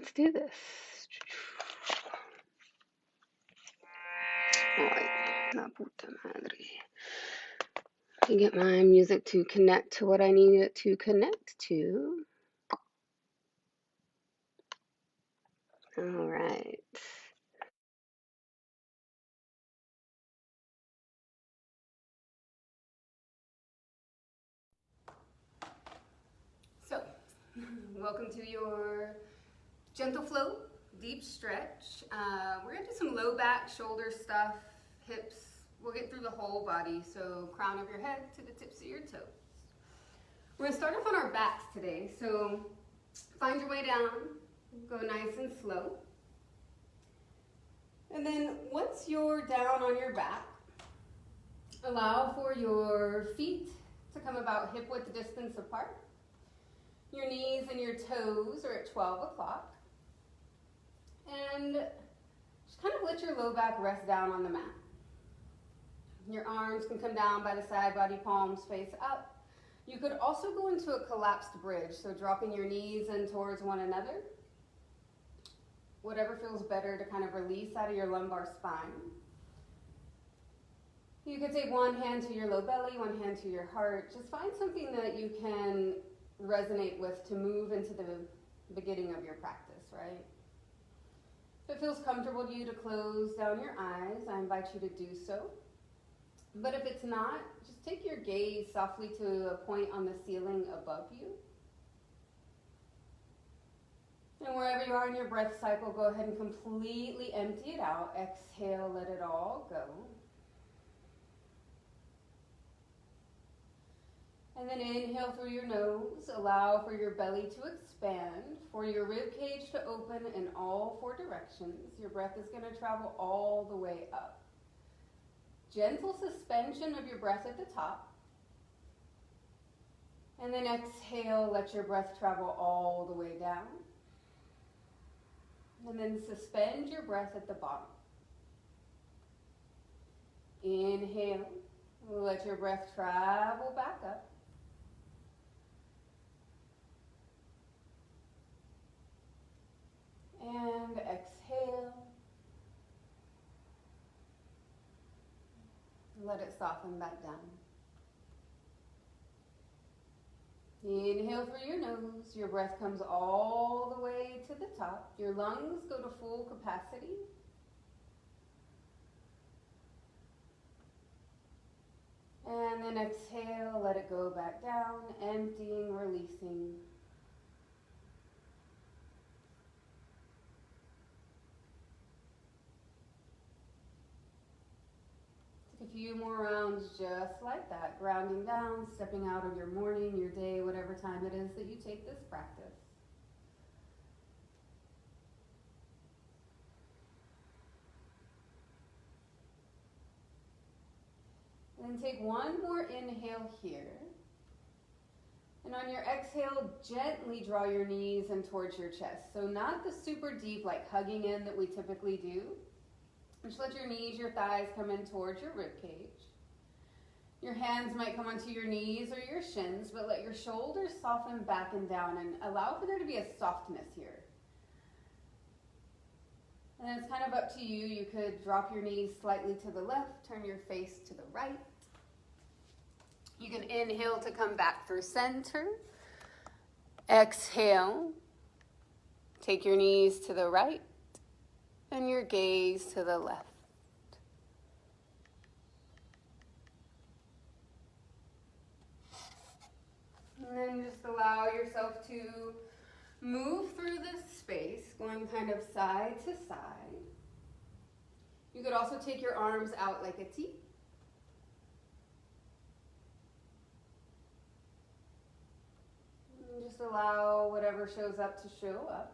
let's do this. Ay, la puta madre. Let me get my music to connect to what I need it to connect to. All right. So, welcome to your gentle flow, deep stretch. We're gonna do some low back, shoulder stuff, hips. We'll get through the whole body, so crown of your head to the tips of your toes. We're gonna start off on our backs today, so find your way down, go nice and slow. And then once you're down on your back, allow for your feet to come about hip width distance apart. Your knees and your toes are at 12 o'clock. And just kind of let your low back rest down on the mat. Your arms can come down by the side, body palms face up. You could also go into a collapsed bridge, so dropping your knees in towards one another. Whatever feels better to kind of release out of your lumbar spine. You could take one hand to your low belly, one hand to your heart. Just find something that you can resonate with to move into the beginning of your practice, right? If it feels comfortable to you to close down your eyes, I invite you to do so. But if it's not, just take your gaze softly to a point on the ceiling above you. And wherever you are in your breath cycle, go ahead and completely empty it out. Exhale, let it all go. And then inhale through your nose. Allow for your belly to expand, for your rib cage to open in all four directions. Your breath is going to travel all the way up. Gentle suspension of your breath at the top. And then exhale, let your breath travel all the way down. And then suspend your breath at the bottom. Inhale, let your breath travel back up. And exhale. Let it soften back down. Inhale through your nose. Your breath comes all the way to the top. Your lungs go to full capacity. And then exhale, let it go back down, emptying, releasing. A few more rounds just like that, grounding down, stepping out of your morning, your day, whatever time it is that you take this practice. And then take one more inhale here. And on your exhale, gently draw your knees in towards your chest. So not the super deep, like hugging in that we typically do. Just let your knees, your thighs come in towards your rib cage. Your hands might come onto your knees or your shins, but let your shoulders soften back and down and allow for there to be a softness here. And it's kind of up to you. You could drop your knees slightly to the left, turn your face to the right. You can inhale to come back through center. Exhale. Take your knees to the right. And your gaze to the left. And then just allow yourself to move through this space, going kind of side to side. You could also take your arms out like a T. And just allow whatever shows up to show up.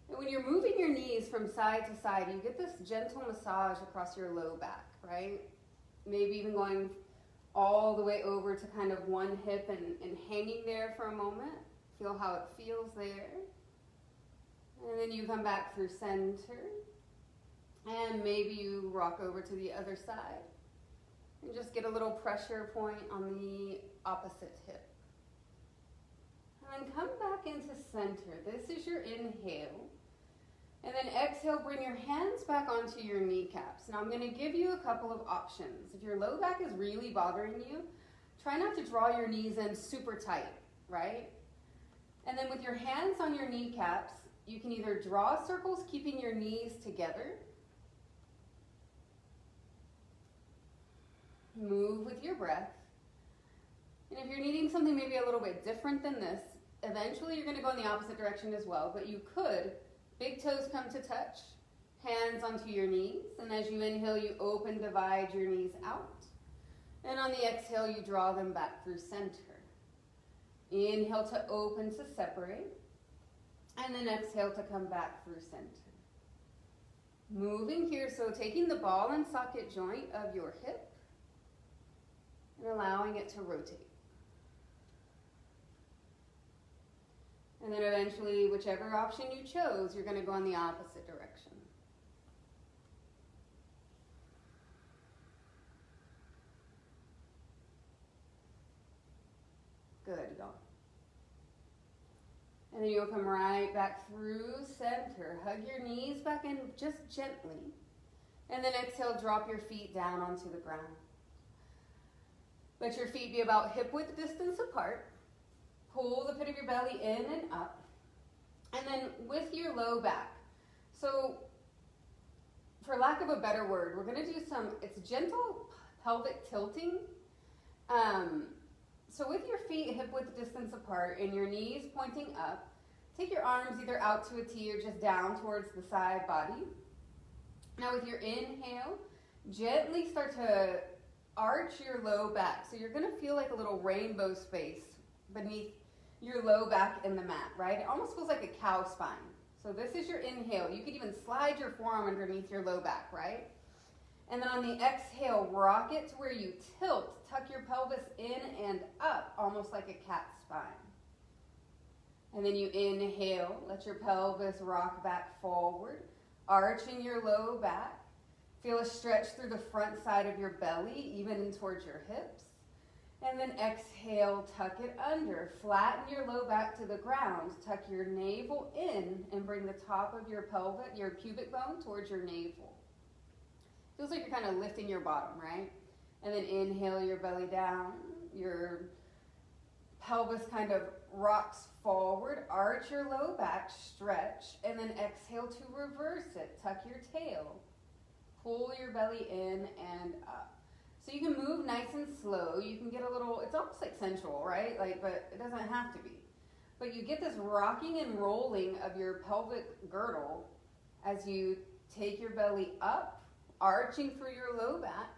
And when you're moving your knees from side to side, you get this gentle massage across your low back, right? Maybe even going all the way over to kind of one hip and hanging there for a moment. Feel how it feels there. And then you come back through center. And maybe you rock over to the other side. And just get a little pressure point on the opposite hip. And then come back into center. This is your inhale. And then exhale, bring your hands back onto your kneecaps. Now I'm going to give you a couple of options. If your low back is really bothering you, try not to draw your knees in super tight, right? And then with your hands on your kneecaps, you can either draw circles, keeping your knees together. Move with your breath. And if you're needing something maybe a little bit different than this, eventually you're going to go in the opposite direction as well, but you could. Big toes come to touch, hands onto your knees, and as you inhale, you open, divide your knees out. And on the exhale, you draw them back through center. Inhale to open to separate, and then exhale to come back through center. Moving here, so taking the ball and socket joint of your hip and allowing it to rotate. And then eventually, whichever option you chose, you're going to go in the opposite direction. Good, y'all. And then you'll come right back through center. Hug your knees back in just gently. And then exhale, drop your feet down onto the ground. Let your feet be about hip width distance apart. Pull the pit of your belly in and up. And then with your low back. So, for lack of a better word, we're going to do it's gentle pelvic tilting. So with your feet hip width distance apart and your knees pointing up, take your arms either out to a T or just down towards the side body. Now with your inhale, gently start to arch your low back. So you're going to feel like a little rainbow space beneath your low back in the mat, right? It almost feels like a cow spine. So this is your inhale. You could even slide your forearm underneath your low back, right? And then on the exhale, rock it to where you tilt, tuck your pelvis in and up, almost like a cat spine. And then you inhale, let your pelvis rock back forward, arching your low back. Feel a stretch through the front side of your belly, even in towards your hips. And then exhale, tuck it under. Flatten your low back to the ground. Tuck your navel in and bring the top of your pubic bone towards your navel. Feels like you're kind of lifting your bottom, right? And then inhale your belly down. Your pelvis kind of rocks forward. Arch your low back, stretch, and then exhale to reverse it. Tuck your tail. Pull your belly in and up. So you can move nice and slow. You can get a little, it's almost like sensual, right? But it doesn't have to be. But you get this rocking and rolling of your pelvic girdle as you take your belly up, arching through your low back,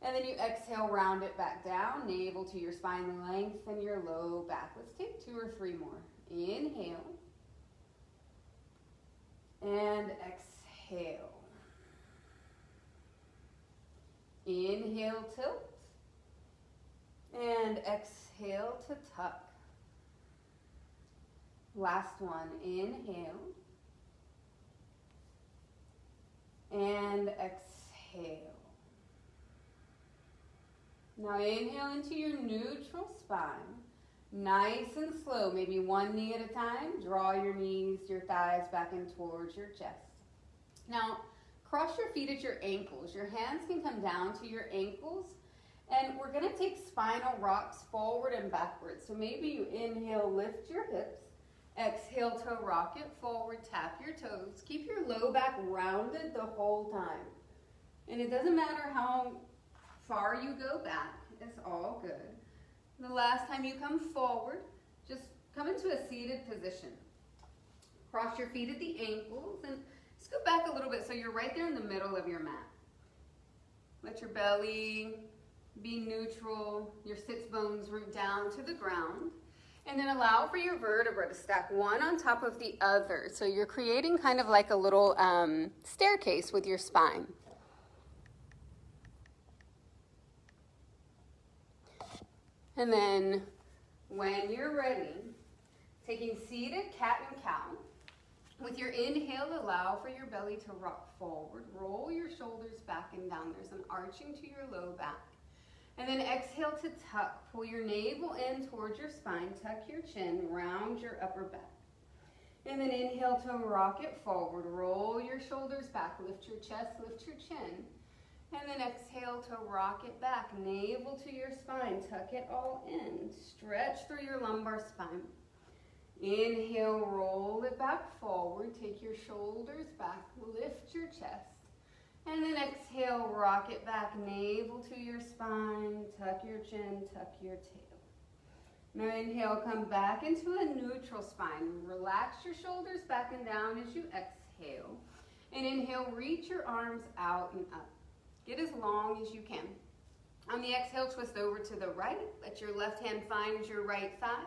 and then you exhale, round it back down, navel to your spine length and your low back. Let's take 2 or 3 more. Inhale. And exhale. Inhale, tilt, and exhale to tuck. Last one, inhale, and exhale. Now inhale into your neutral spine, nice and slow, maybe one knee at a time. Draw your knees, your thighs back in towards your chest. Now, cross your feet at your ankles. Your hands can come down to your ankles. And we're going to take spinal rocks forward and backwards. So maybe you inhale, lift your hips. Exhale to rock it forward, tap your toes. Keep your low back rounded the whole time. And it doesn't matter how far you go back. It's all good. The last time you come forward, just come into a seated position. Cross your feet at the ankles and scoot back a little bit so you're right there in the middle of your mat. Let your belly be neutral, your sits bones root down to the ground, and then allow for your vertebra to stack one on top of the other. So you're creating kind of like a little staircase with your spine. And then when you're ready, taking seated cat and cow. With your inhale, allow for your belly to rock forward. Roll your shoulders back and down. There's an arching to your low back. And then exhale to tuck. Pull your navel in towards your spine. Tuck your chin. Round your upper back. And then inhale to rock it forward. Roll your shoulders back. Lift your chest. Lift your chin. And then exhale to rock it back. Navel to your spine. Tuck it all in. Stretch through your lumbar spine. Inhale, roll it back forward. Take your shoulders back. Lift your chest. And then exhale, rock it back. Navel to your spine. Tuck your chin. Tuck your tail. Now inhale, come back into a neutral spine. Relax your shoulders back and down as you exhale. And inhale, reach your arms out and up. Get as long as you can. On the exhale, twist over to the right. Let your left hand find your right thigh.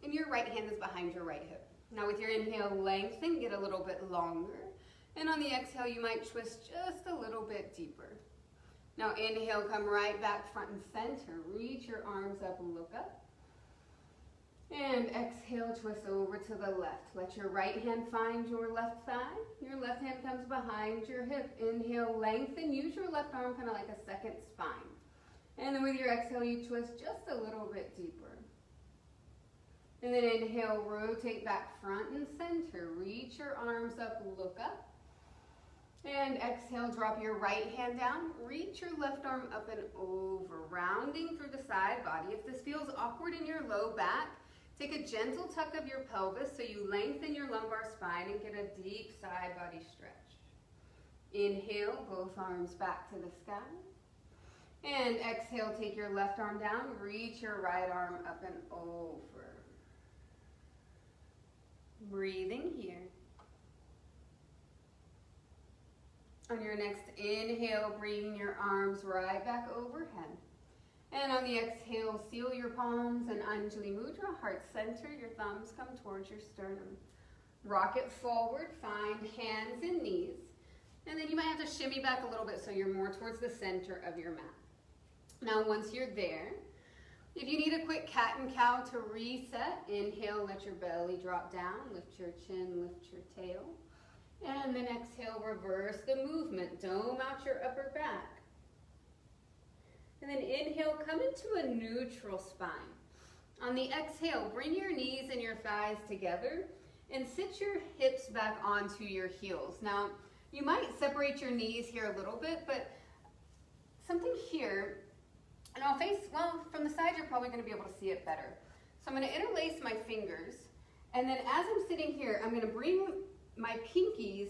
And your right hand is behind your right hip. Now with your inhale, lengthen, get a little bit longer. And on the exhale, you might twist just a little bit deeper. Now inhale, come right back front and center. Reach your arms up and look up. And exhale, twist over to the left. Let your right hand find your left thigh. Your left hand comes behind your hip. Inhale, lengthen. Use your left arm kind of like a second spine. And then with your exhale, you twist just a little bit deeper. And then inhale, rotate back front and center. Reach your arms up, look up. And exhale, drop your right hand down. Reach your left arm up and over, rounding through the side body. If this feels awkward in your low back, take a gentle tuck of your pelvis so you lengthen your lumbar spine and get a deep side body stretch. Inhale, both arms back to the sky. And exhale, take your left arm down. Reach your right arm up and over. Breathing here. On your next inhale, bring your arms right back overhead. And on the exhale, seal your palms in Anjali Mudra, heart center. Your thumbs come towards your sternum. Rock it forward, find hands and knees. And then you might have to shimmy back a little bit so you're more towards the center of your mat. Now once you're there, if you need a quick cat and cow to reset, inhale, let your belly drop down, lift your chin, lift your tail. And then exhale, reverse the movement, dome out your upper back. And then inhale, come into a neutral spine. On the exhale, bring your knees and your thighs together and sit your hips back onto your heels. Now, you might separate your knees here a little bit, but something here, and I'll face, well, from the side, you're probably going to be able to see it better. So I'm going to interlace my fingers, and then as I'm sitting here, I'm going to bring my pinkies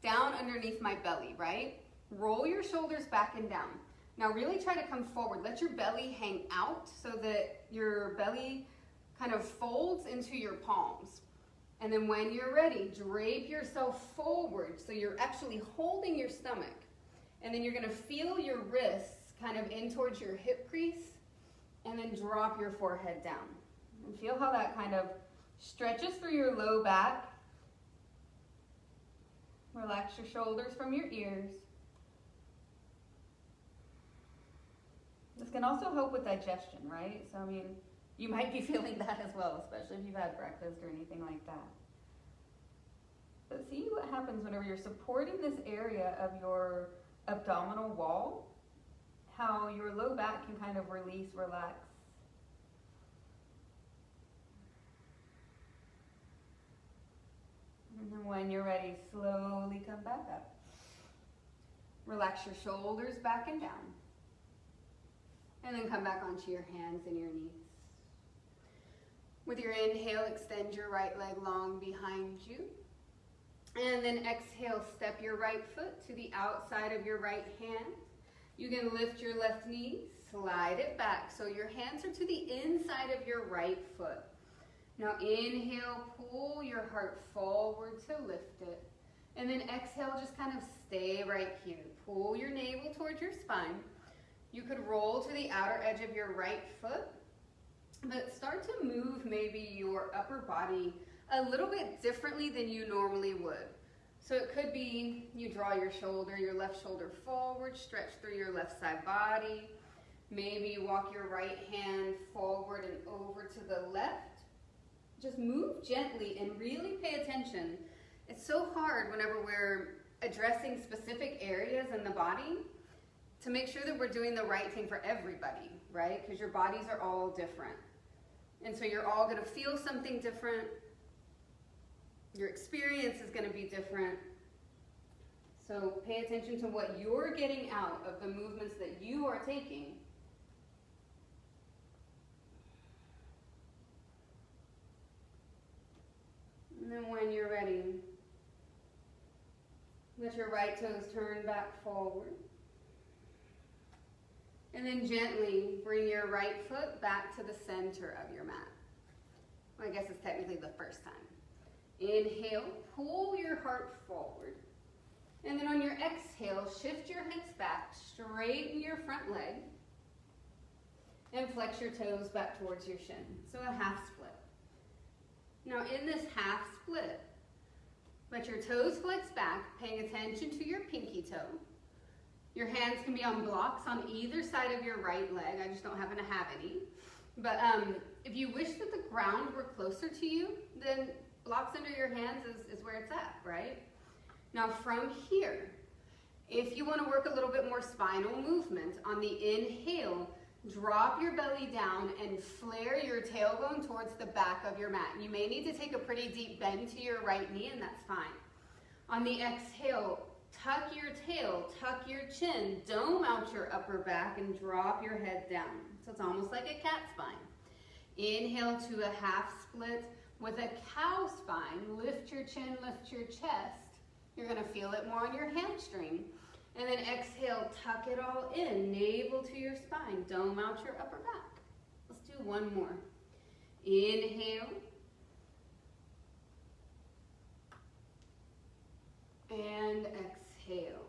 down underneath my belly, right? Roll your shoulders back and down. Now really try to come forward. Let your belly hang out so that your belly kind of folds into your palms. And then when you're ready, drape yourself forward so you're actually holding your stomach. And then you're going to feel your wrists kind of in towards your hip crease and then drop your forehead down. And feel how that kind of stretches through your low back. Relax your shoulders from your ears. This can also help with digestion, right? So, I mean, you might be feeling that as well, especially if you've had breakfast or anything like that. But see what happens whenever you're supporting this area of your abdominal wall, how your low back can kind of release, relax. And then when you're ready, slowly come back up. Relax your shoulders back and down. And then come back onto your hands and your knees. With your inhale, extend your right leg long behind you. And then exhale, step your right foot to the outside of your right hand. You can lift your left knee, slide it back so your hands are to the inside of your right foot. Now inhale, pull your heart forward to lift it. And then exhale, just kind of stay right here. Pull your navel towards your spine. You could roll to the outer edge of your right foot, but start to move maybe your upper body a little bit differently than you normally would. So it could be you draw your left shoulder forward, stretch through your left side body. Maybe you walk your right hand forward and over to the left. Just move gently and really pay attention. It's so hard whenever we're addressing specific areas in the body to make sure that we're doing the right thing for everybody, right? Because your bodies are all different. And so you're all gonna feel something different. Your experience is gonna be different. So pay attention to what you're getting out of the movements that you are taking. And then when you're ready, let your right toes turn back forward. And then gently bring your right foot back to the center of your mat. Well, I guess it's technically the first time. Inhale, pull your heart forward. And then on your exhale, shift your hips back, straighten your front leg, and flex your toes back towards your shin. So a half split. Now in this half split, let your toes flex back, paying attention to your pinky toe. Your hands can be on blocks on either side of your right leg. I just don't happen to have any. But if you wish that the ground were closer to you, then blocks under your hands is where it's at, right? Now from here, if you want to work a little bit more spinal movement, on the inhale, drop your belly down and flare your tailbone towards the back of your mat. You may need to take a pretty deep bend to your right knee, and that's fine. On the exhale, tuck your tail, tuck your chin, dome out your upper back, and drop your head down. So it's almost like a cat spine. Inhale to a half split with a cow spine. Lift your chin, lift your chest. You're gonna feel it more on your hamstring. And then exhale, tuck it all in, navel to your spine, dome out your upper back. Let's do one more. Inhale. And exhale.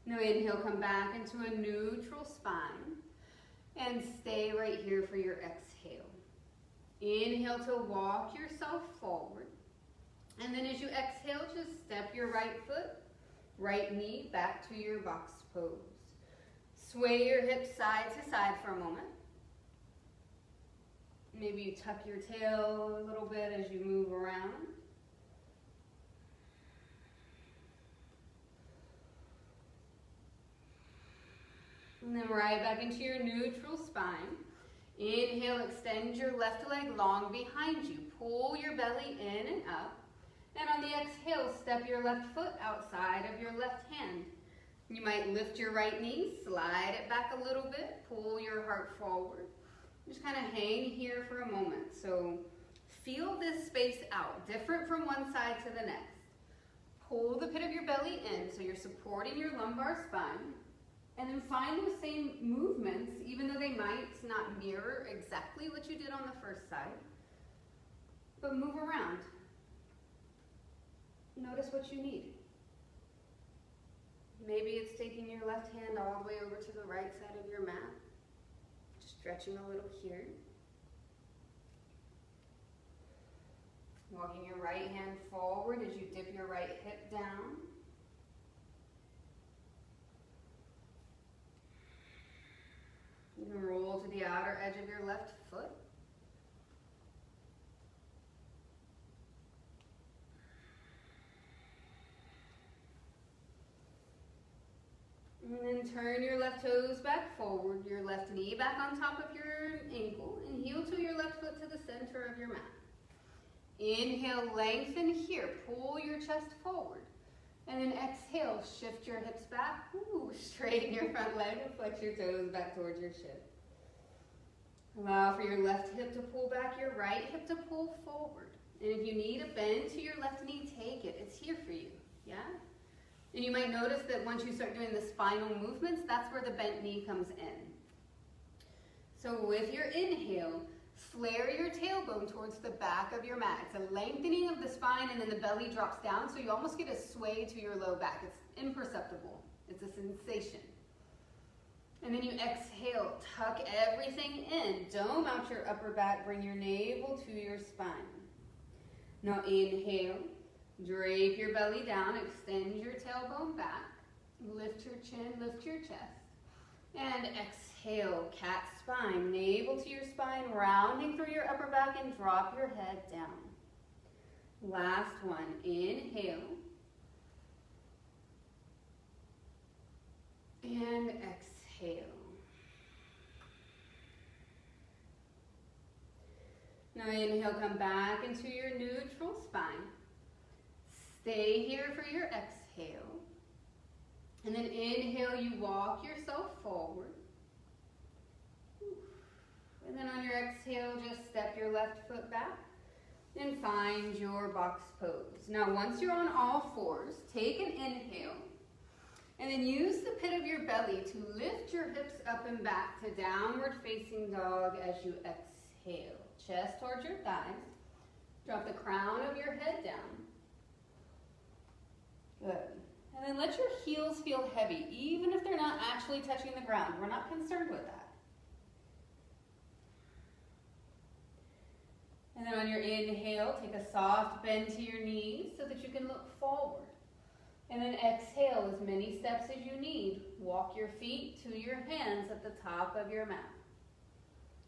Now inhale, come back into a neutral spine and stay right here for your exhale. Inhale to walk yourself forward. And then as you exhale, just step your right foot, right knee back to your box pose. Sway your hips side to side for a moment. Maybe you tuck your tail a little bit as you move around. And then right back into your neutral spine. Inhale, extend your left leg long behind you. Pull your belly in and up. And on the exhale, step your left foot outside of your left hand. You might lift your right knee, slide it back a little bit, pull your heart forward. Just kind of hang here for a moment. So feel this space out, different from one side to the next. Pull the pit of your belly in so you're supporting your lumbar spine. And then find those same movements, even though they might not mirror exactly what you did on the first side. But move around. Notice what you need. Maybe it's taking your left hand all the way over to the right side of your mat. Just stretching a little here. Walking your right hand forward as you dip your right hip down. You can roll to the outer edge of your left foot. And then turn your left toes back forward, your left knee back on top of your ankle, and heel to your left foot to the center of your mat. Inhale, lengthen here, pull your chest forward. And then exhale, shift your hips back, straighten your front leg and flex your toes back towards your shin. Allow for your left hip to pull back, your right hip to pull forward. And if you need a bend to your left knee, take it. It's here for you, yeah? And you might notice that once you start doing the spinal movements, that's where the bent knee comes in. So with your inhale, flare your tailbone towards the back of your mat. It's a lengthening of the spine and then the belly drops down, so you almost get a sway to your low back. It's imperceptible. It's a sensation. And then you exhale, tuck everything in. Dome out your upper back, bring your navel to your spine. Now inhale, drape your belly down, extend your tailbone back, lift your chin, lift your chest. And exhale, cat spine, navel to your spine, rounding through your upper back and drop your head down. Last one, inhale, Now inhale, come back into your neutral spine. Stay here for your exhale. And then inhale, you walk yourself forward. And then on your exhale, just step your left foot back and find your box pose. Now once you're on all fours, take an inhale and then use the pit of your belly to lift your hips up and back to downward facing dog as you exhale. Chest towards your thighs. Drop the crown of your head down. Good. And then let your heels feel heavy, even if they're not actually touching the ground. We're not concerned with that. And then on your inhale, take a soft bend to your knees so that you can look forward. And then exhale as many steps as you need. Walk your feet to your hands at the top of your mat.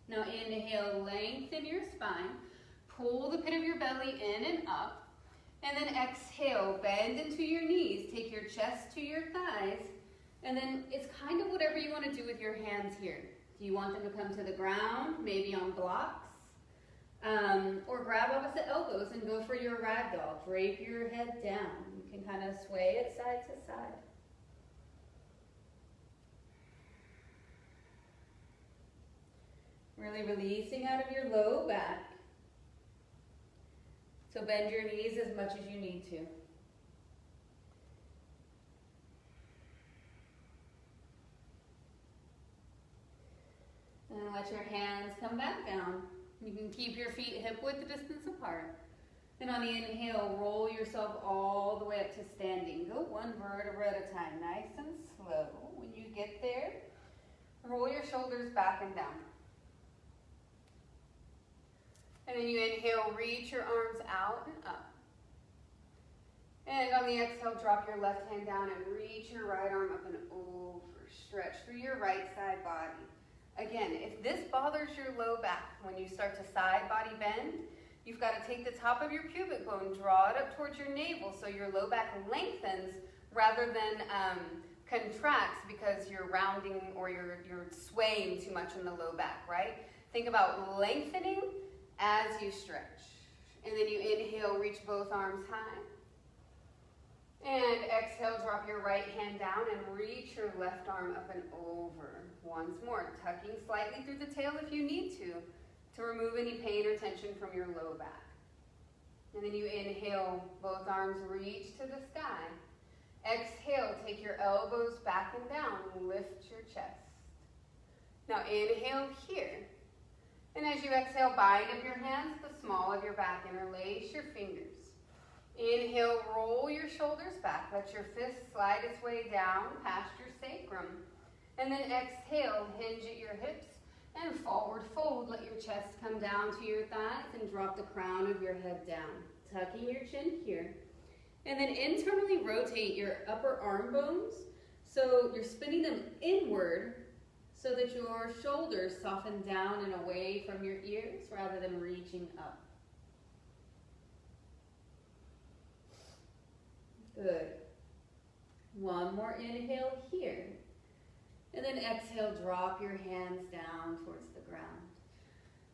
Now inhale, lengthen your spine. Pull the pit of your belly in and up. And then exhale, bend into your knees. Take your chest to your thighs. And then it's kind of whatever you want to do with your hands here. Do you want them to come to the ground, maybe on blocks? Or grab opposite elbows and go for your ragdoll. Drape your head down. You can kind of sway it side to side. Really releasing out of your low back. So bend your knees as much as you need to. And let your hands come back down. You can keep your feet hip-width distance apart. And on the inhale, roll yourself all the way up to standing. Go one vertebra at a time, nice and slow. When you get there, roll your shoulders back and down. And then you inhale, reach your arms out and up. And on the exhale, drop your left hand down and reach your right arm up and over. Stretch through your right side body. Again, if this bothers your low back when you start to side body bend, you've got to take the top of your pubic bone, draw it up towards your navel so your low back lengthens rather than contracts because you're rounding or you're swaying too much in the low back, right? Think about lengthening as you stretch. And then you inhale, reach both arms high. And exhale, drop your right hand down and reach your left arm up and over. Once more, tucking slightly through the tail if you need to remove any pain or tension from your low back. And then you inhale, both arms reach to the sky. Exhale, take your elbows back and down, lift your chest. Now inhale here. And as you exhale, bind up your hands at the small of your back, interlace your fingers. Inhale, roll your shoulders back. Let your fist slide its way down past your sacrum. And then exhale, hinge at your hips and forward fold. Let your chest come down to your thighs and drop the crown of your head down. Tucking your chin here. And then internally rotate your upper arm bones so you're spinning them inward so that your shoulders soften down and away from your ears rather than reaching up. Good. One more inhale here. And then exhale, drop your hands down towards the ground.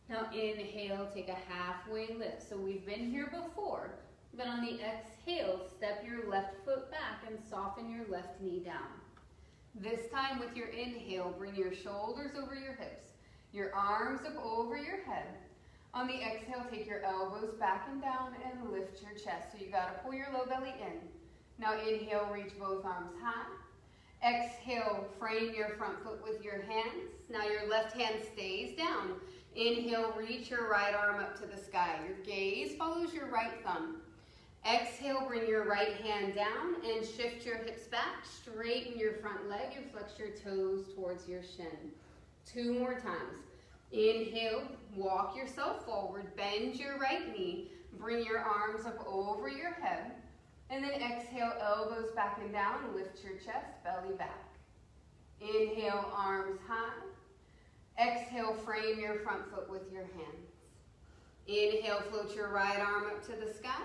Now inhale, take a halfway lift. So we've been here before, but on the exhale, step your left foot back and soften your left knee down. This time with your inhale, bring your shoulders over your hips, your arms up over your head. On the exhale, take your elbows back and down and lift your chest. So you gotta pull your low belly in. Now inhale, reach both arms high. Exhale, frame your front foot with your hands. Now your left hand stays down. Inhale, reach your right arm up to the sky. Your gaze follows your right thumb. Exhale, bring your right hand down and shift your hips back. Straighten your front leg and flex your toes towards your shin. 2 more times. Inhale, walk yourself forward. Bend your right knee. Bring your arms up over your head. And then exhale, elbows back and down, lift your chest, belly back. Inhale, arms high. Exhale, frame your front foot with your hands. Inhale, float your right arm up to the sky.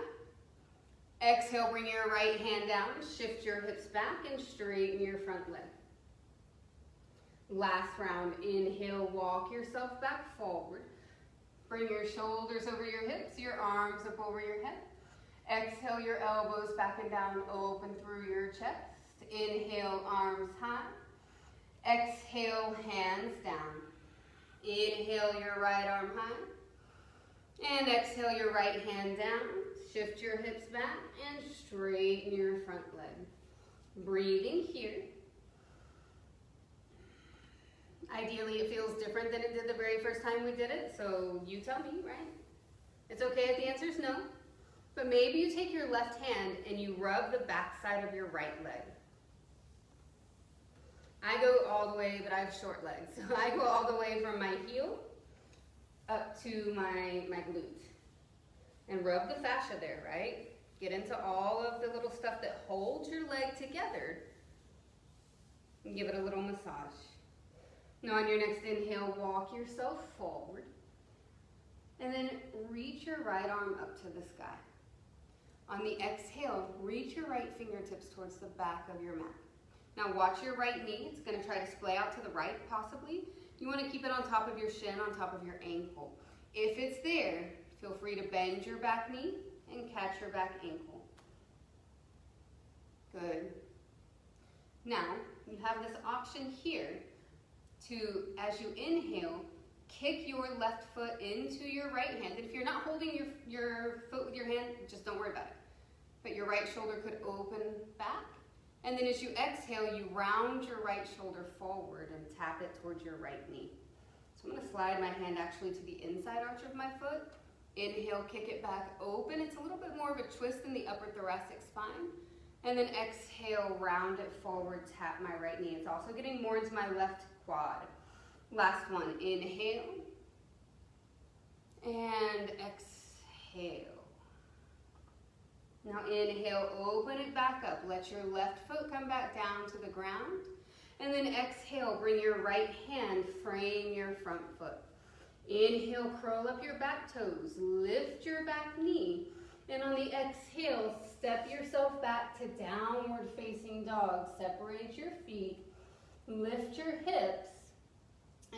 Exhale, bring your right hand down, shift your hips back and straighten your front leg. Last round, inhale, walk yourself back forward. Bring your shoulders over your hips, your arms up over your head. Exhale your elbows back and down, open through your chest. Inhale, arms high. Exhale, hands down. Inhale your right arm high. And exhale your right hand down. Shift your hips back and straighten your front leg. Breathing here. Ideally, it feels different than it did the very first time we did it, so you tell me, right? It's okay if the answer is no, but maybe you take your left hand and you rub the back side of your right leg. I go all the way, but I have short legs, so I go all the way from my heel up to my glute. And rub the fascia there, right? Get into all of the little stuff that holds your leg together. And give it a little massage. Now on your next inhale, walk yourself forward. And then reach your right arm up to the sky. On the exhale, reach your right fingertips towards the back of your mat. Now watch your right knee. It's going to try to splay out to the right, possibly. You want to keep it on top of your shin, on top of your ankle. If it's there, feel free to bend your back knee and catch your back ankle. Good. Now, you have this option here to, as you inhale, kick your left foot into your right hand. And if you're not holding your foot with your hand, just don't worry about it. But your right shoulder could open back. And then as you exhale, you round your right shoulder forward and tap it towards your right knee. So I'm going to slide my hand actually to the inside arch of my foot. Inhale, kick it back open. It's a little bit more of a twist in the upper thoracic spine. And then exhale, round it forward, tap my right knee. It's also getting more into my left quad. Last one, inhale. And exhale. Now inhale, open it back up. Let your left foot come back down to the ground. And then exhale, bring your right hand, frame your front foot. Inhale, curl up your back toes, lift your back knee, and on the exhale, step yourself back to downward facing dog. Separate your feet, lift your hips,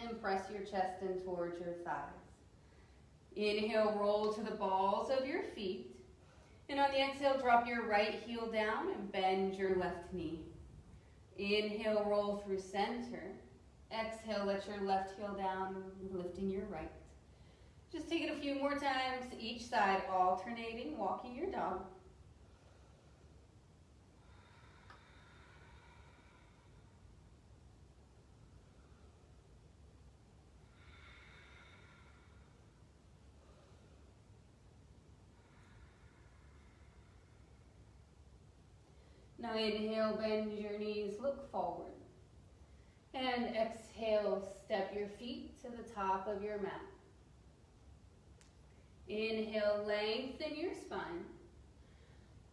and press your chest in towards your thighs. Inhale, roll to the balls of your feet, and on the exhale, drop your right heel down and bend your left knee. Inhale, roll through center. Exhale, let your left heel down, lifting your right. Just take it a few more times, each side, alternating, walking your dog. Now inhale, bend your knees, look forward. And exhale, step your feet to the top of your mat. Inhale, lengthen your spine.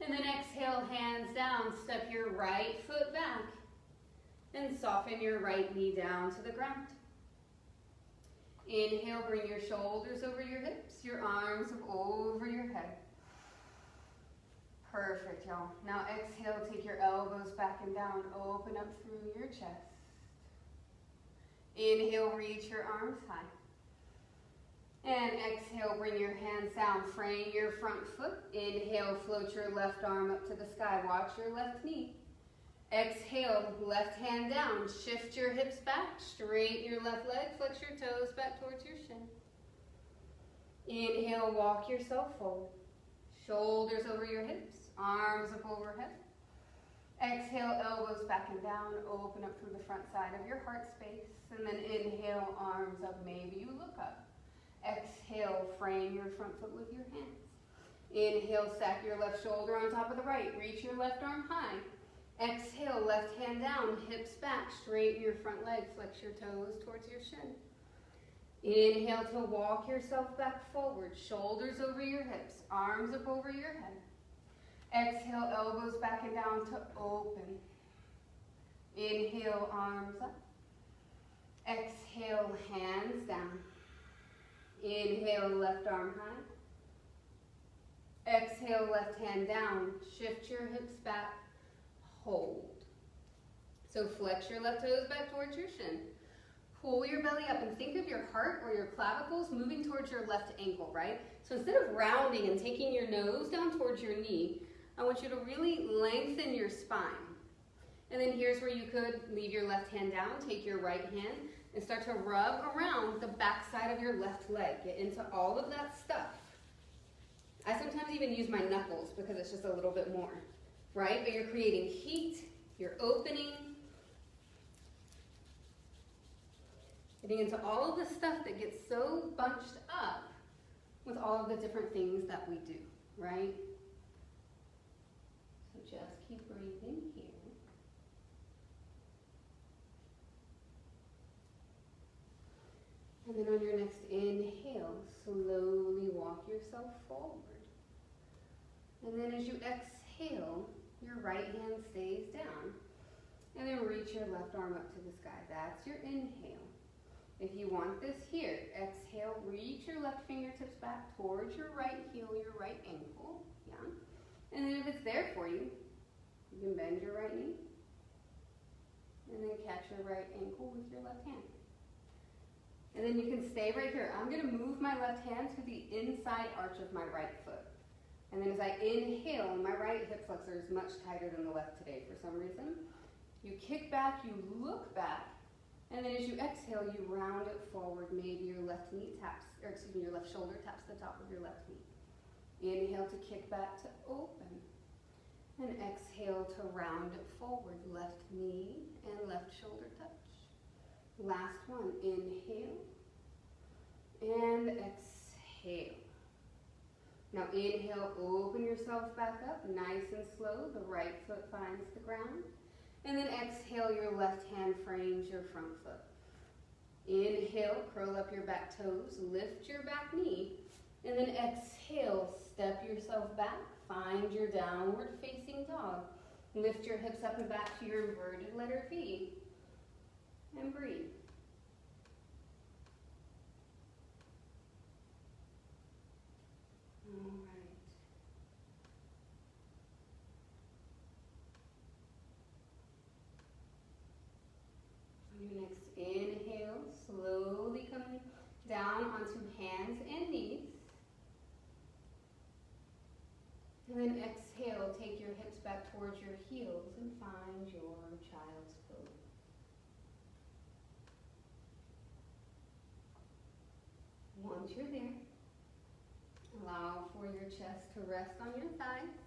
And then exhale, hands down, step your right foot back. And soften your right knee down to the ground. Inhale, bring your shoulders over your hips, your arms up over your head. Perfect, y'all. Now exhale, take your elbows back and down, open up through your chest. Inhale, reach your arms high. And exhale, bring your hands down, frame your front foot. Inhale, float your left arm up to the sky. Watch your left knee. Exhale, left hand down. Shift your hips back, straighten your left leg, flex your toes back towards your shin. Inhale, walk yourself forward. Shoulders over your hips, arms up overhead. Exhale, elbows back and down, open up through the front side of your heart space. And then inhale, arms up, maybe you look up. Exhale, frame your front foot with your hands. Inhale, stack your left shoulder on top of the right. Reach your left arm high. Exhale, left hand down, hips back, straighten your front leg, flex your toes towards your shin. Inhale to walk yourself back forward, shoulders over your hips, arms up over your head. Exhale, elbows back and down to open. Inhale, arms up. Exhale, hands down. Inhale, left arm high. Exhale, left hand down. Shift your hips back. Hold. So flex your left toes back towards your shin. Pull your belly up and think of your heart or your clavicles moving towards your left ankle, right? So instead of rounding and taking your nose down towards your knee, I want you to really lengthen your spine. And then here's where you could leave your left hand down, take your right hand, and start to rub around the back side of your left leg. Get into all of that stuff. I sometimes even use my knuckles because it's just a little bit more, right? But you're creating heat, you're opening, getting into all of the stuff that gets so bunched up with all of the different things that we do, right? So just keep breathing here. And then on your next inhale, slowly walk yourself forward. And then as you exhale, your right hand stays down. And then reach your left arm up to the sky. That's your inhale. If you want this here, exhale, reach your left fingertips back towards your right heel, your right ankle. Yeah. And then if it's there for you, you can bend your right knee. And then catch your right ankle with your left hand. And then you can stay right here. I'm going to move my left hand to the inside arch of my right foot. And then as I inhale, my right hip flexor is much tighter than the left today for some reason. You kick back, you look back, and then as you exhale, you round it forward. Maybe your left knee taps, or excuse me, your left shoulder taps the top of your left knee. Inhale to kick back to open. And exhale to round it forward. Left knee and left shoulder touch. Last one, inhale and exhale. Now inhale, open yourself back up, nice and slow. The right foot finds the ground. And then exhale, your left hand frames your front foot. Inhale, curl up your back toes, lift your back knee. And then exhale, step yourself back, find your downward facing dog. Lift your hips up and back to your inverted letter V. And breathe. All right. On your next inhale, slowly come down onto hands and knees. And then exhale, take your hips back towards your heels and find your child's pose. Once you're there, allow for your chest to rest on your thighs.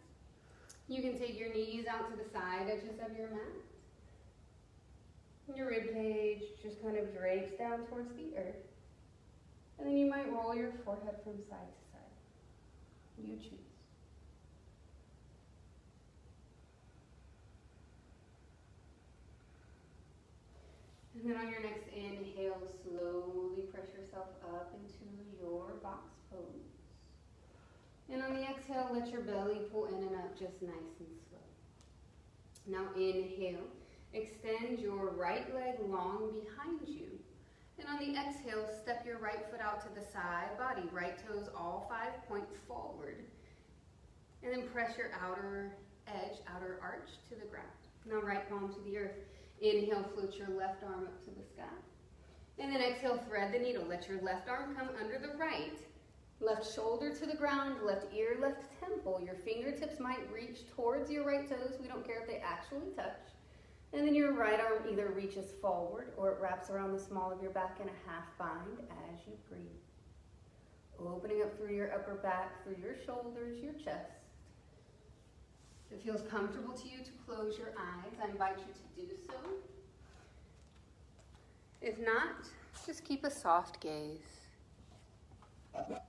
You can take your knees out to the side edges of your mat. Your rib cage just kind of drapes down towards the earth. And then you might roll your forehead from side to side. You choose. And then on your next inhale, slowly press yourself up into your box pose. And on the exhale, let your belly pull in and up just nice and slow. Now inhale, extend your right leg long behind you. And on the exhale, step your right foot out to the side body, right toes all 5 point forward. And then press your outer edge, outer arch to the ground. Now right palm to the earth. Inhale, float your left arm up to the sky. And then exhale, thread the needle. Let your left arm come under the right. Left shoulder to the ground, left ear, left temple. Your fingertips might reach towards your right toes. We don't care if they actually touch. And then your right arm either reaches forward or it wraps around the small of your back in a half bind as you breathe. Opening up through your upper back, through your shoulders, your chest. If it feels comfortable to you to close your eyes, I invite you to do so. If not, just keep a soft gaze. All right.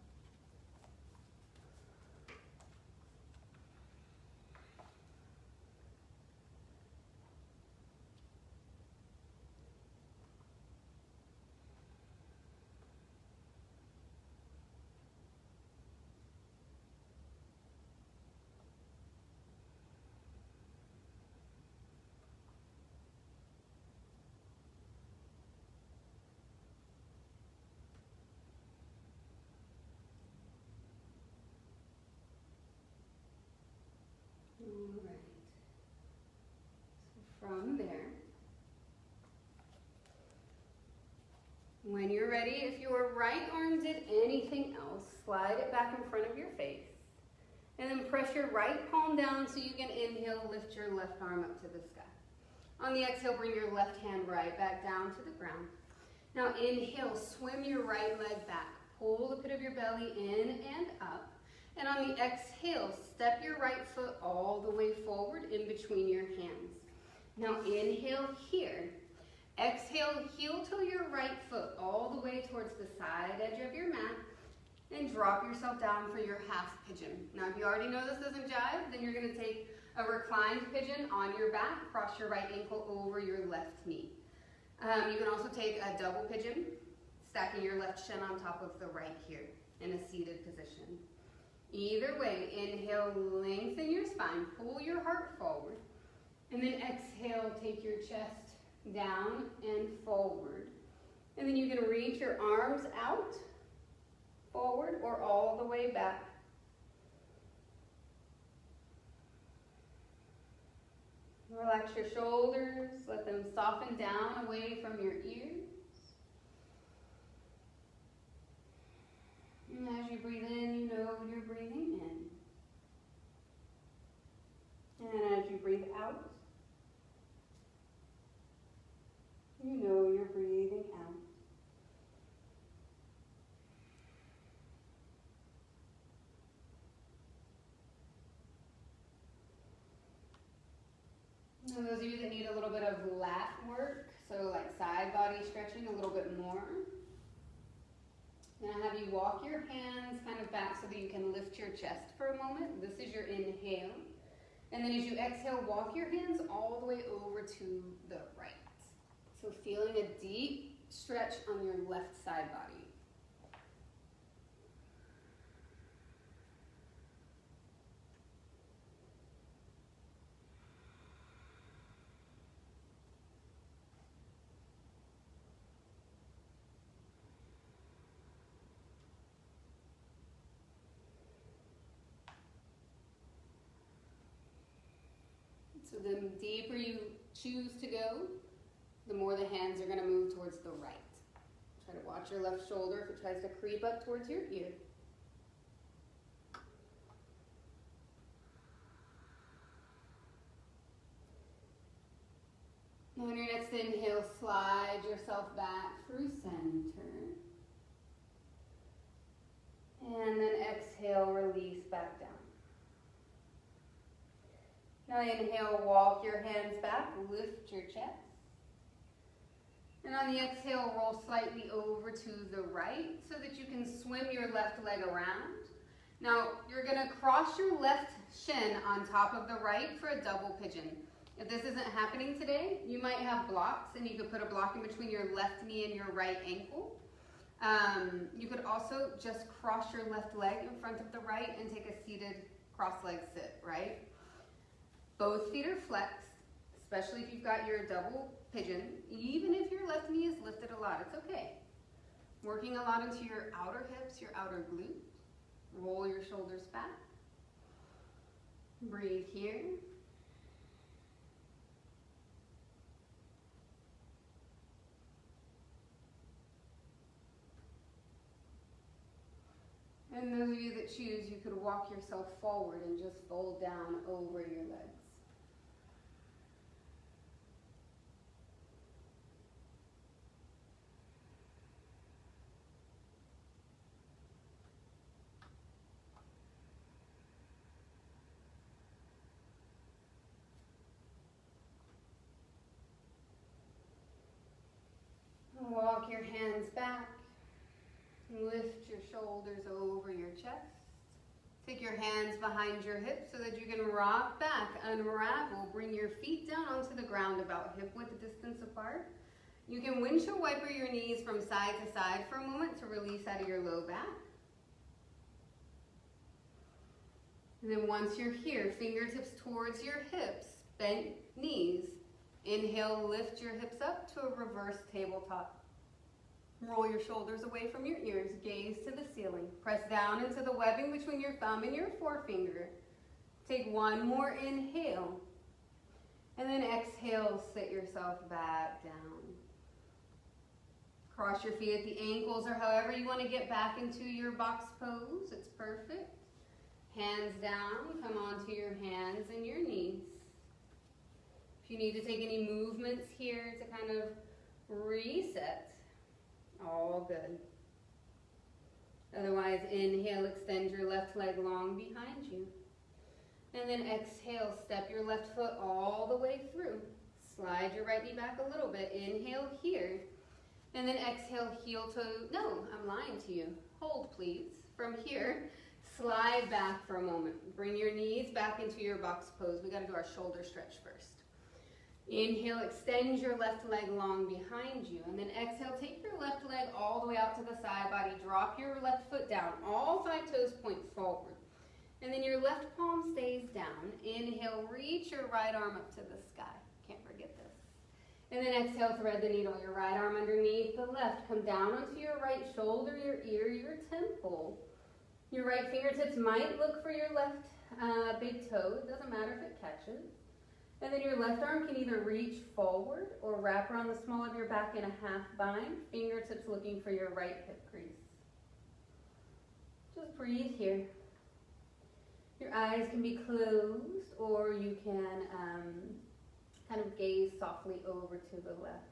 So from there, When you're ready, if your right arm did anything else, slide it back in front of your face. And then press your right palm down so you can inhale, lift your left arm up to the sky. On the exhale, bring your left hand right back down to the ground. Now inhale, swim your right leg back. Pull the pit of your belly in and up. And on the exhale, step your right foot all the way forward in between your hands. Now inhale here. Exhale, heel toe your right foot all the way towards the side edge of your mat. And drop yourself down for your half pigeon. Now if you already know this doesn't jive, then you're going to take a reclined pigeon on your back. Cross your right ankle over your left knee. You can also take a double pigeon, stacking your left shin on top of the right here in a seated position. Either way, inhale, lengthen your spine, pull your heart forward, and then exhale, take your chest down and forward. And then you can reach your arms out, forward, or all the way back. Relax your shoulders, let them soften down away from your ears. And as you breathe in, you know you're breathing in. And as you breathe out, you know you're breathing out. And those of you that need a little bit of lat work, so like side body stretching a little bit more, I'm going to have you walk your hands kind of back so that you can lift your chest for a moment. This is your inhale. And then as you exhale, walk your hands all the way over to the right. So feeling a deep stretch on your left side body. So the deeper you choose to go, the more the hands are going to move towards the right. Try to watch your left shoulder if it tries to creep up towards your ear. Now on your next inhale, slide yourself back through center. And then exhale, release back down. Now inhale, walk your hands back, lift your chest. And on the exhale, roll slightly over to the right so that you can swim your left leg around. Now you're going to cross your left shin on top of the right for a double pigeon. If this isn't happening today, you might have blocks, and you could put a block in between your left knee and your right ankle. You could also just cross your left leg in front of the right and take a seated cross-leg sit, right? Both feet are flexed, especially if you've got your double pigeon. Even if your left knee is lifted a lot, it's okay. Working a lot into your outer hips, your outer glutes. Roll your shoulders back. Breathe here. And those of you that choose, you could walk yourself forward and just fold down over your legs. Walk your hands back. Lift your shoulders over your chest. Take your hands behind your hips so that you can rock back, unravel. Bring your feet down onto the ground about hip-width distance apart. You can windshield wiper your knees from side to side for a moment to release out of your low back. And then once you're here, fingertips towards your hips, bent knees. Inhale, lift your hips up to a reverse tabletop. Roll your shoulders away from your ears, gaze to the ceiling. Press down into the webbing between your thumb and your forefinger. Take one more inhale. And then exhale, sit yourself back down. Cross your feet at the ankles or however you want to get back into your box pose. It's perfect. Hands down, come onto your hands and your knees. If you need to take any movements here to kind of reset, all good. Otherwise, inhale, extend your left leg long behind you. And then exhale, step your left foot all the way through. Slide your right knee back a little bit. Inhale here. And then exhale, heel to, no, I'm lying to you. Hold, please. From here, slide back for a moment. Bring your knees back into your box pose. We got to do our shoulder stretch first. Inhale, extend your left leg long behind you. And then exhale, take your left leg all the way out to the side body. Drop your left foot down. All 5 toes point forward. And then your left palm stays down. Inhale, reach your right arm up to the sky. Can't forget this. And then exhale, thread the needle. Your right arm underneath the left. Come down onto your right shoulder, your ear, your temple. Your right fingertips might look for your left big toe. It doesn't matter if it catches. And then your left arm can either reach forward or wrap around the small of your back in a half bind. Fingertips looking for your right hip crease. Just breathe here. Your eyes can be closed or you can kind of gaze softly over to the left.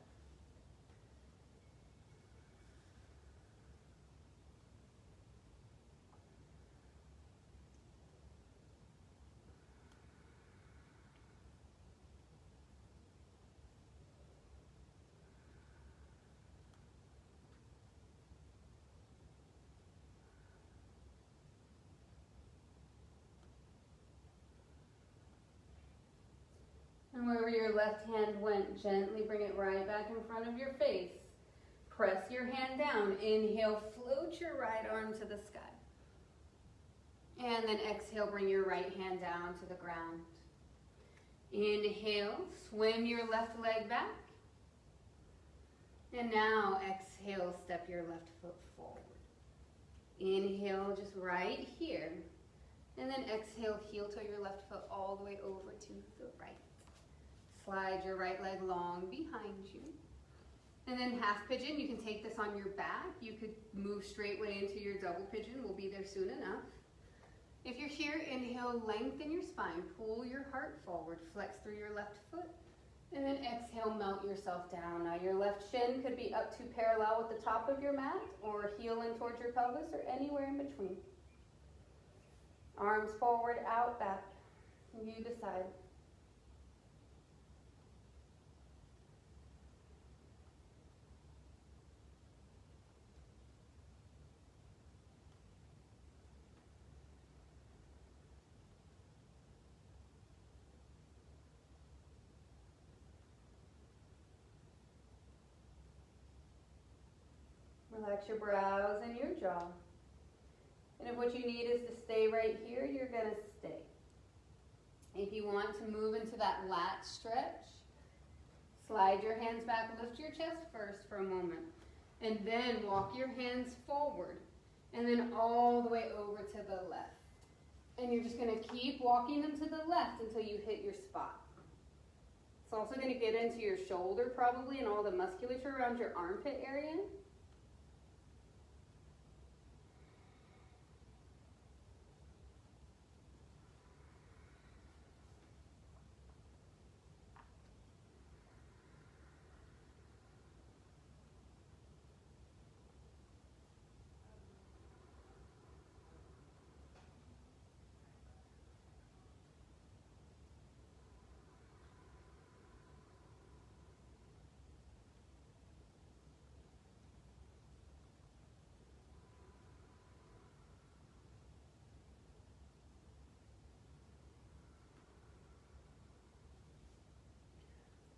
And wherever your left hand went, gently bring it right back in front of your face. Press your hand down. Inhale, float your right arm to the sky. And then exhale, bring your right hand down to the ground. Inhale, swim your left leg back. And now exhale, step your left foot forward. Inhale, just right here. And then exhale, heel toe your left foot all the way over to the right. Slide your right leg long behind you. And then half pigeon, you can take this on your back. You could move straightway into your double pigeon. We'll be there soon enough. If you're here, inhale, lengthen your spine. Pull your heart forward. Flex through your left foot. And then exhale, melt yourself down. Now your left shin could be up to parallel with the top of your mat or heel in towards your pelvis or anywhere in between. Arms forward, out, back. You decide. Relax your brows and your jaw. And if what you need is to stay right here, you're going to stay. If you want to move into that lat stretch, slide your hands back, lift your chest first for a moment, and then walk your hands forward, and then all the way over to the left. And you're just going to keep walking them to the left until you hit your spot. It's also going to get into your shoulder probably and all the musculature around your armpit area.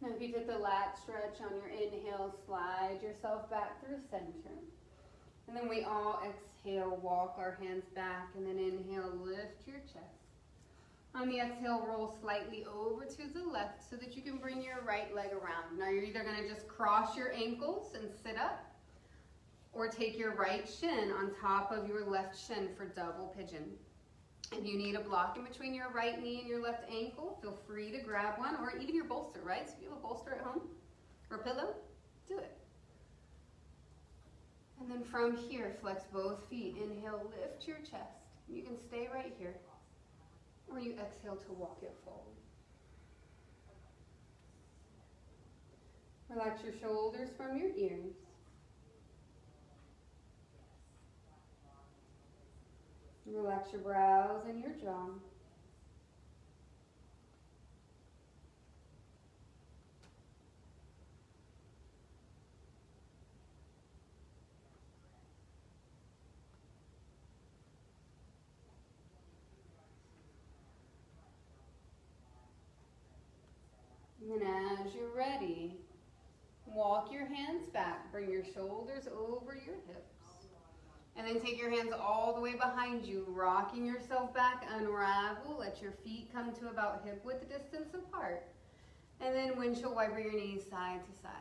Now if you took the lat stretch on your inhale, slide yourself back through center. And then we all exhale, walk our hands back, and then inhale, lift your chest. On the exhale, roll slightly over to the left so that you can bring your right leg around. Now you're either going to just cross your ankles and sit up, or take your right shin on top of your left shin for double pigeon. If you need a block in between your right knee and your left ankle, feel free to grab one, or even your bolster, right? So if you have a bolster at home or a pillow, do it. from here, flex both feet. Inhale, lift your chest. You can stay right here. Or you exhale to walk it forward. Relax your shoulders from your ears. Relax your brows and your jaw. And as you're ready, walk your hands back. Bring your shoulders over your hips. And then take your hands all the way behind you, rocking yourself back, unravel. Let your feet come to about hip width distance apart. And then windshield wiper your knees side to side.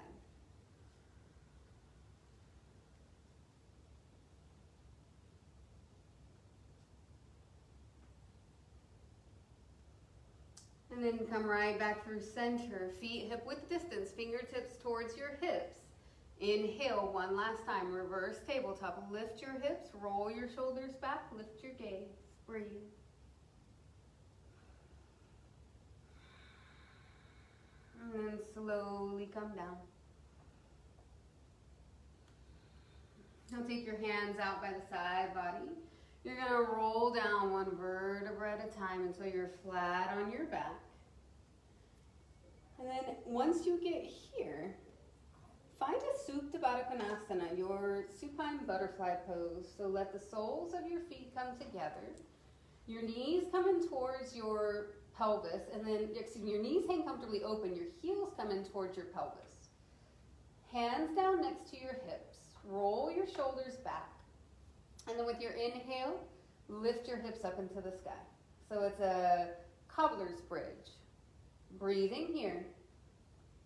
And then come right back through center. Feet hip width distance, fingertips towards your hips. Inhale one last time, reverse tabletop. Lift your hips, roll your shoulders back, lift your gaze, breathe. And then slowly come down. Now take your hands out by the side body. You're gonna roll down one vertebra at a time until you're flat on your back. And then once you get here, find a Supta Baddha Konasana, your supine butterfly pose. So let the soles of your feet come together. Your knees come in towards your pelvis, and then, your knees hang comfortably open. Your heels come in towards your pelvis. Hands down next to your hips. Roll your shoulders back. And then with your inhale, lift your hips up into the sky. So it's a cobbler's bridge. Breathing here.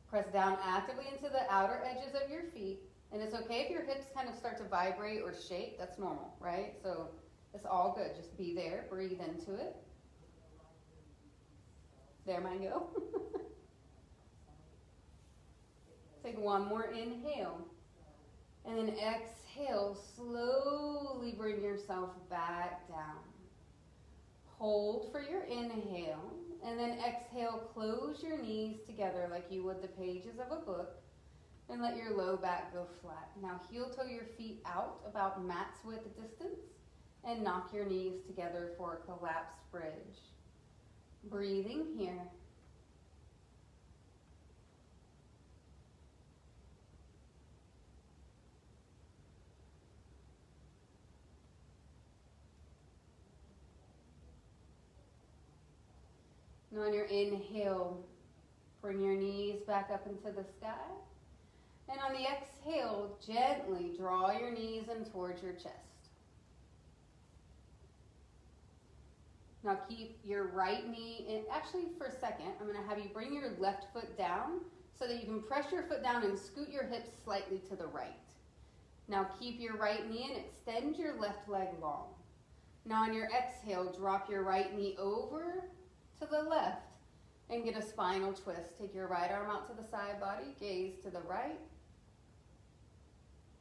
Press down actively into the outer edges of your feet. And it's okay if your hips kind of start to vibrate or shake. That's normal, right? So it's all good. Just be there. Breathe into it. There mine go. Take one more inhale. And then exhale. Slowly bring yourself back down. Hold for your inhale. And then exhale, close your knees together like you would the pages of a book. And let your low back go flat. Now heel toe your feet out about mat's width distance. And knock your knees together for a collapsed bridge. Breathing here. And on your inhale, bring your knees back up into the sky. And on the exhale, gently draw your knees in towards your chest. Now keep your right knee in. Actually, for a second, I'm going to have you bring your left foot down so that you can press your foot down and scoot your hips slightly to the right. Now keep your right knee in. Extend your left leg long. Now on your exhale, drop your right knee over to the left and get a spinal twist. Take your right arm out to the side body, gaze to the right.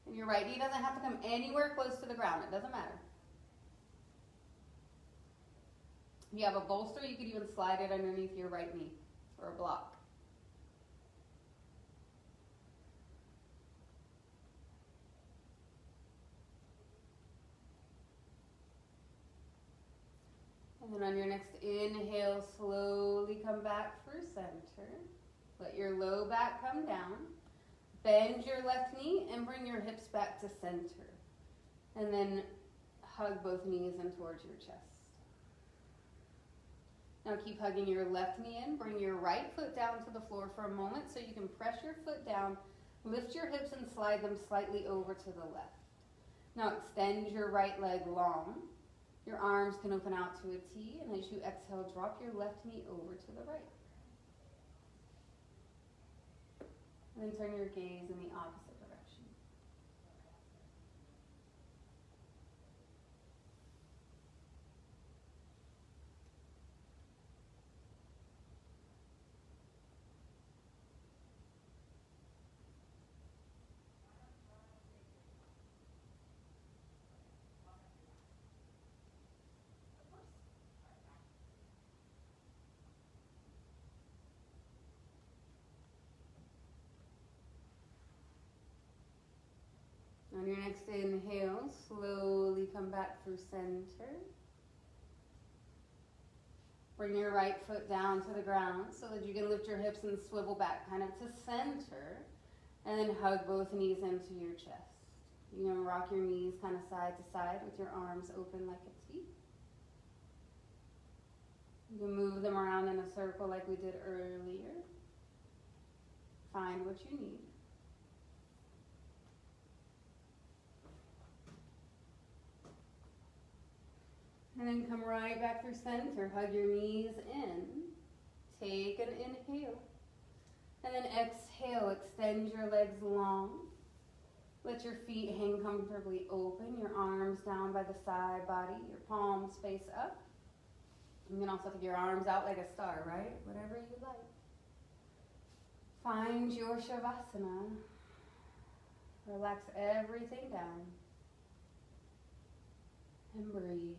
And your right knee doesn't have to come anywhere close to the ground. It doesn't matter. If you have a bolster, you could even slide it underneath your right knee or a block. And then on your next inhale, slowly come back through center. Let your low back come down. Bend your left knee and bring your hips back to center. And then hug both knees in towards your chest. Now keep hugging your left knee in. Bring your right foot down to the floor for a moment so you can press your foot down. Lift your hips and slide them slightly over to the left. Now extend your right leg long. Your arms can open out to a T, and as you exhale, drop your left knee over to the right. And then turn your gaze in the opposite direction. next inhale, slowly come back through center. Bring your right foot down to the ground so that you can lift your hips and swivel back kind of to center. And then hug both knees into your chest. You can rock your knees kind of side to side with your arms open like a T. You can move them around in a circle like we did earlier. Find what you need. And then come right back through center. Hug your knees in. Take an inhale. And then exhale, extend your legs long. Let your feet hang comfortably open. Your arms down by the side body. Your palms face up. You can also take your arms out like a star, right? Whatever you like. Find your Shavasana. Relax everything down. And breathe.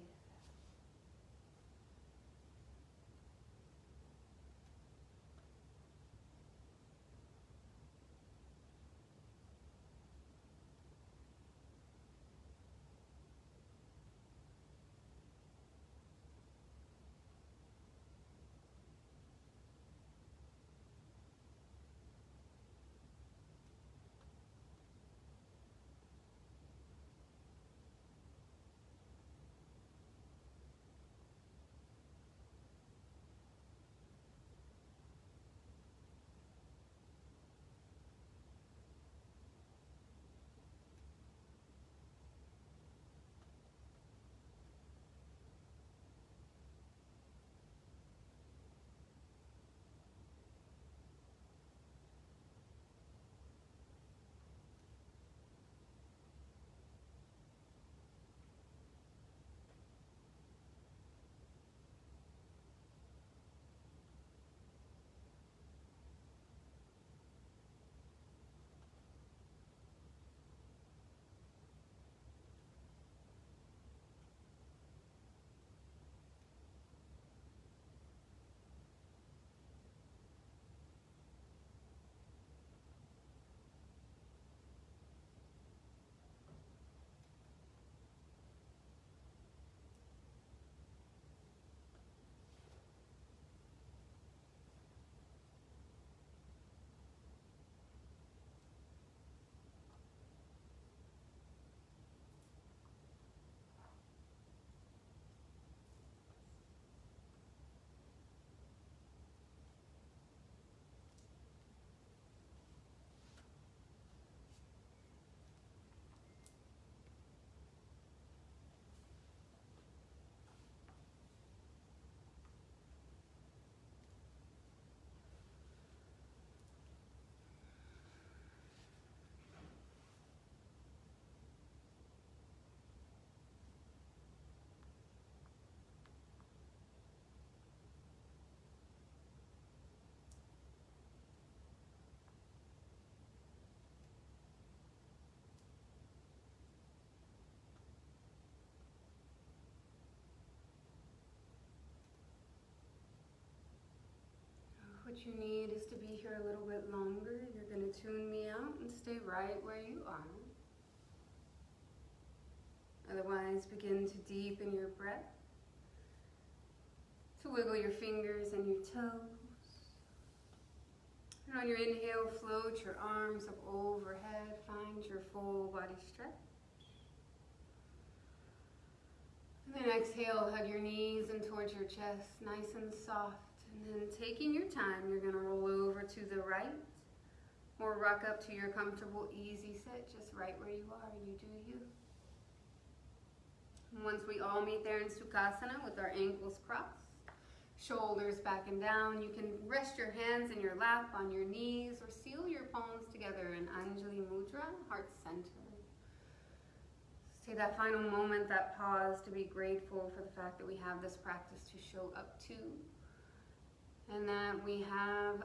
What you need is to be here a little bit longer. You're going to tune me out and stay right where you are. Otherwise, begin to deepen your breath, to wiggle your fingers and your toes. And on your inhale, float your arms up overhead. Find your full body stretch. And then exhale, hug your knees in towards your chest, nice and soft. And then taking your time, you're going to roll over to the right or rock up to your comfortable, easy sit, just right where you are. You do you. And once we all meet there in Sukhasana with our ankles crossed, shoulders back and down, you can rest your hands in your lap, on your knees, or seal your palms together in Anjali Mudra, heart center. Take that final moment, that pause, to be grateful for the fact that we have this practice to show up to. And that we have,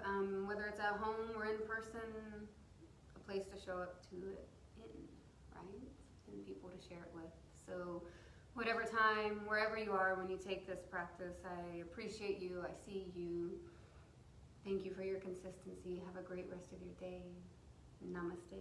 whether it's at home or in person, a place to show up to it in, right? And people to share it with. So whatever time, wherever you are when you take this practice, I appreciate you, I see you. Thank you for your consistency. Have a great rest of your day. Namaste.